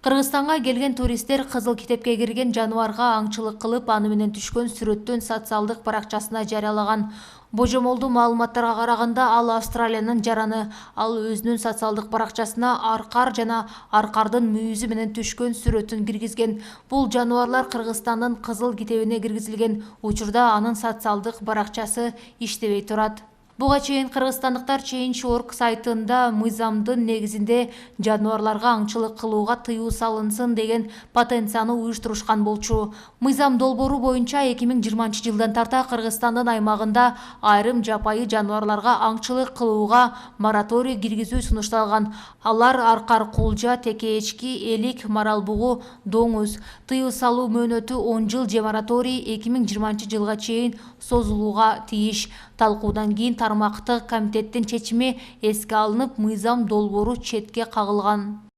Кыргызстанга келген туристтер кызыл китепке кирген жаныбарга аңчылык кылып, аны менен түшкөн сүрөттөн социалдык баракчасына жарыялаган. Божомолдуу маалыматтарга караганда, ал Австралиянын жараны. Ал өзүнүн социалдык баракчасына аркар жана аркардын мүйүзү менен түшкөн сүрөтүн киргизген. Бул жаныбарлар Кыргызстандын кызыл китебине киргизилген учурда анын социалдык баракчасы иштебей турат. Буга чейин кыргызстандыктар Change.org сайтында мыйзамдын негизинде жаныбарларга аңчылык кылууга тыюу салынсын деген петицияны уюштурушкан болчу. Мыйзам долбоору боюнча 2020 жылдан тарта Кыргызстандын аймагында айрым жапайы жаныбарларга аңчылык кылууга мораторий киргизүү сунушталган. Алар аркар, кулжа, текеечки, элик, марал бугу, доңуз. Тыюу салуу мөөнөтү 10 жыл же мораторий 2020 жылга чейин созулууга тийиш. Талкуудан кийин тармактык комитеттин чечими эске алынып, мыйзам долбоору четке кагылган.